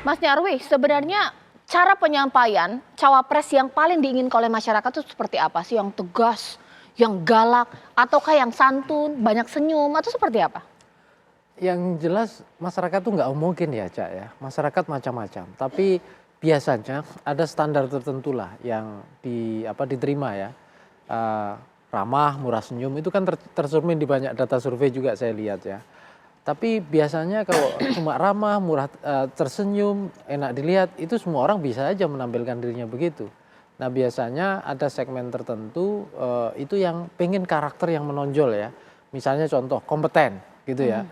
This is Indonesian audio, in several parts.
Mas Nyarwi, sebenarnya cara penyampaian cawapres yang paling diinginkan oleh masyarakat itu seperti apa sih? Yang tegas, yang galak, ataukah yang santun, banyak senyum, atau seperti apa? Yang jelas masyarakat tuh nggak mungkin ya, Cak ya. Masyarakat macam-macam. Tapi biasanya ada standar tertentu lah yang diterima ya. Ramah, murah senyum itu kan tercermin di banyak data survei juga saya lihat ya. Tapi biasanya kalau cuma ramah, murah, tersenyum, enak dilihat, itu semua orang bisa aja menampilkan dirinya begitu. Nah biasanya ada segmen tertentu itu yang pengen karakter yang menonjol ya. Misalnya contoh kompeten gitu ya.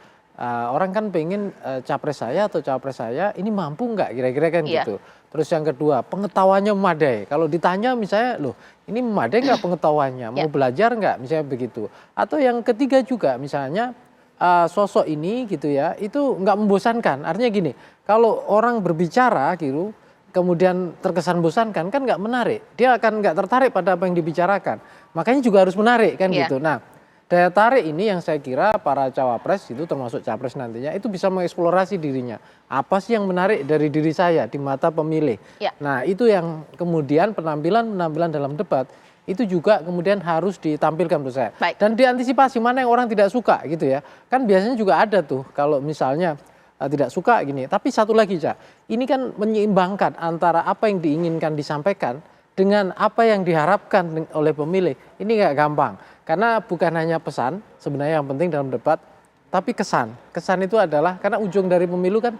Orang kan pengen capres saya atau cawapres saya ini mampu nggak kira-kira kan gitu. Terus yang kedua pengetahuannya memadai. Kalau ditanya misalnya loh ini memadai nggak pengetahuannya, mau belajar nggak misalnya begitu. Atau yang ketiga juga misalnya sosok ini gitu ya itu nggak membosankan. Artinya gini, kalau orang berbicara gitu kemudian terkesan bosankan kan nggak menarik. Dia akan nggak tertarik pada apa yang dibicarakan. Makanya juga harus menarik kan gitu. Nah daya tarik ini yang saya kira para cawapres itu termasuk capres nantinya itu bisa mengeksplorasi dirinya. Apa sih yang menarik dari diri saya di mata pemilih. Nah itu yang kemudian penampilan dalam debat itu juga kemudian harus ditampilkan menurut saya. Dan diantisipasi mana yang orang tidak suka gitu ya. Kan biasanya juga ada tuh kalau misalnya tidak suka gini. Tapi satu lagi Cak, ini kan menyeimbangkan antara apa yang diinginkan disampaikan dengan apa yang diharapkan oleh pemilih. Ini nggak gampang. Karena bukan hanya pesan sebenarnya yang penting dalam debat, tapi kesan. Kesan itu adalah karena ujung dari pemilu kan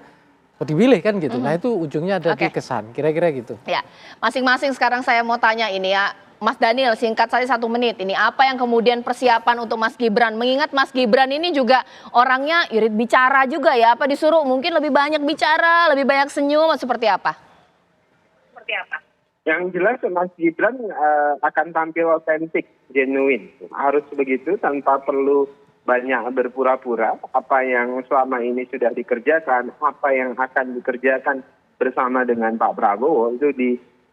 dipilih kan gitu. Nah itu ujungnya ada di kesan, kira-kira gitu. Ya, masing-masing sekarang saya mau tanya ini ya. Mas Daniel, singkat saja 1 menit. Ini apa yang kemudian persiapan untuk Mas Gibran? Mengingat Mas Gibran ini juga orangnya irit bicara juga ya. Apa disuruh mungkin lebih banyak bicara, lebih banyak senyum, seperti apa? Seperti apa? Yang jelas Mas Gibran akan tampil otentik, genuine. Harus begitu tanpa perlu banyak berpura-pura. Apa yang selama ini sudah dikerjakan, apa yang akan dikerjakan bersama dengan Pak Prabowo itu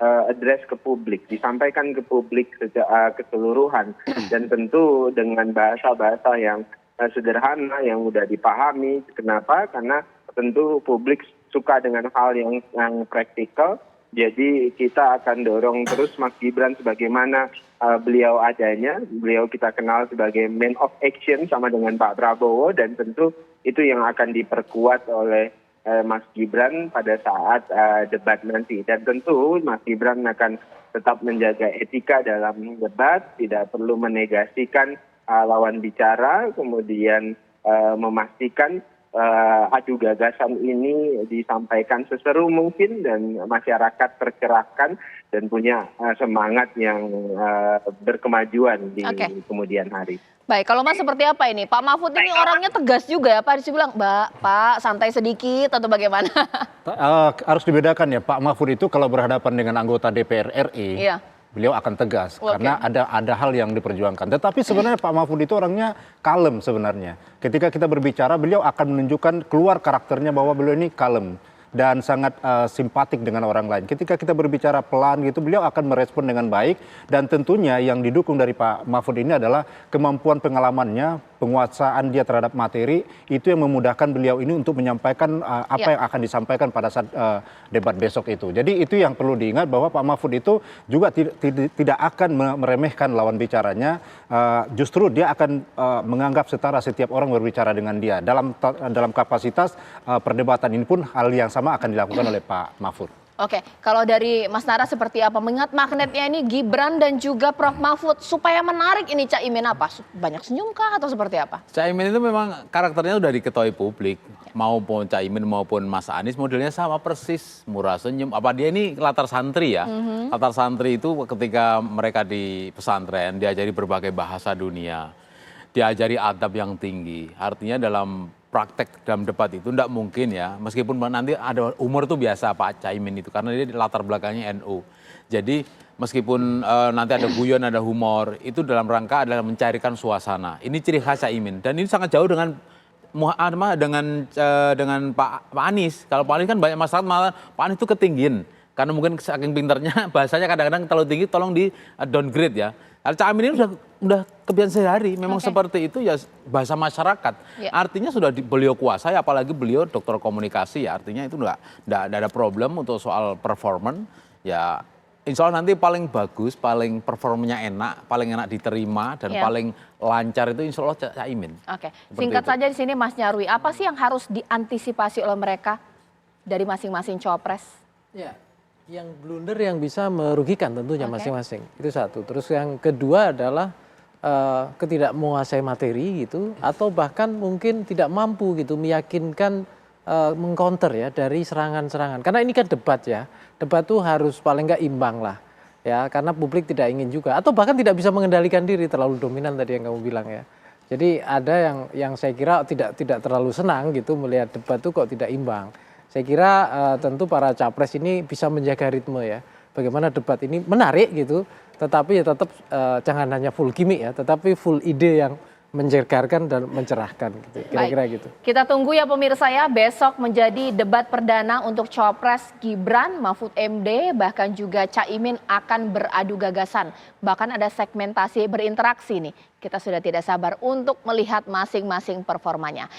address ke publik, disampaikan ke publik secara keseluruhan. Dan tentu dengan bahasa-bahasa yang sederhana, yang mudah dipahami. Kenapa? Karena tentu publik suka dengan hal yang praktikal. Jadi kita akan dorong terus Mas Gibran sebagaimana beliau adanya. Beliau kita kenal sebagai man of action sama dengan Pak Prabowo. Dan tentu itu yang akan diperkuat oleh Mas Gibran pada saat debat nanti. Dan tentu Mas Gibran akan tetap menjaga etika dalam debat. Tidak perlu menegasikan lawan bicara. Kemudian memastikan adu gagasan ini disampaikan seseru mungkin dan masyarakat tercerahkan dan punya semangat yang berkemajuan di kemudian hari. Baik, kalau Mas seperti apa ini? Pak Mahfud ini orangnya tegas juga ya, Pak. Disi bilang, Pak santai sedikit atau bagaimana? Harus dibedakan ya, Pak Mahfud itu kalau berhadapan dengan anggota DPR RI, beliau akan tegas karena ada hal yang diperjuangkan. Tetapi sebenarnya Pak Mahfud itu orangnya kalem sebenarnya. Ketika kita berbicara, beliau akan menunjukkan keluar karakternya bahwa beliau ini kalem dan sangat simpatik dengan orang lain. Ketika kita berbicara pelan gitu, beliau akan merespon dengan baik. Dan tentunya yang didukung dari Pak Mahfud ini adalah kemampuan pengalamannya, penguasaan dia terhadap materi, itu yang memudahkan beliau ini untuk menyampaikan apa yang akan disampaikan pada saat debat besok itu. Jadi itu yang perlu diingat bahwa Pak Mahfud itu juga tidak akan meremehkan lawan bicaranya, justru dia akan menganggap setara setiap orang berbicara dengan dia. Dalam kapasitas perdebatan ini pun hal yang sama akan dilakukan oleh Pak Mahfud. Oke, kalau dari Mas Nara seperti apa? Mengingat magnetnya ini Gibran dan juga Prof Mahfud, supaya menarik ini Cak Imin apa? Banyak senyum kah atau seperti apa? Cak Imin itu memang karakternya udah diketahui publik. Maupun Cak Imin maupun Mas Anies modelnya sama persis, murah senyum. Apa dia ini latar santri ya? Latar santri itu ketika mereka di pesantren diajari berbagai bahasa dunia, diajari adab yang tinggi. Artinya dalam praktek dalam debat itu tidak mungkin ya, meskipun nanti ada humor itu biasa Pak Caimin itu karena dia latar belakangnya NU. Jadi meskipun nanti ada guyon, ada humor, itu dalam rangka adalah mencarikan suasana. Ini ciri khas Caimin dan ini sangat jauh dengan Pak Anies. Kalau Pak Anies kan banyak masyarakat malah Pak Anies itu ketinggian karena mungkin saking pinternya bahasanya kadang-kadang terlalu tinggi, tolong di downgrade ya. Kalau Caimin ini udah kebiasaan sehari, memang seperti itu ya bahasa masyarakat. Artinya sudah beliau kuasai, apalagi beliau dokter komunikasi ya, artinya itu enggak ada problem untuk soal performance. Ya insya Allah nanti paling bagus, paling performanya enak, paling enak diterima dan paling lancar itu insya Allah Caimin. Oke, singkat saja di sini Mas Nyarwi, apa sih yang harus diantisipasi oleh mereka dari masing-masing cawapres? Ya, yang blunder yang bisa merugikan tentunya masing-masing, itu satu. Terus yang kedua adalah ketidakmenguasai materi gitu, atau bahkan mungkin tidak mampu gitu meyakinkan mengcounter ya dari serangan-serangan. Karena ini kan debat ya, debat tuh harus paling nggak imbang lah ya, karena publik tidak ingin juga, atau bahkan tidak bisa mengendalikan diri, terlalu dominan tadi yang kamu bilang ya. Jadi ada yang saya kira tidak terlalu senang gitu melihat debat tuh kok tidak imbang. Saya kira tentu para capres ini bisa menjaga ritme ya, bagaimana debat ini menarik gitu, tetapi ya tetap jangan hanya full gimmick ya, tetapi full ide yang menjegarkan dan mencerahkan gitu. Kira-kira gitu. Kita tunggu ya pemirsa ya, besok menjadi debat perdana untuk Cawapres Gibran, Mahfud MD, bahkan juga Caimin akan beradu gagasan. Bahkan ada segmentasi berinteraksi nih. Kita sudah tidak sabar untuk melihat masing-masing performanya.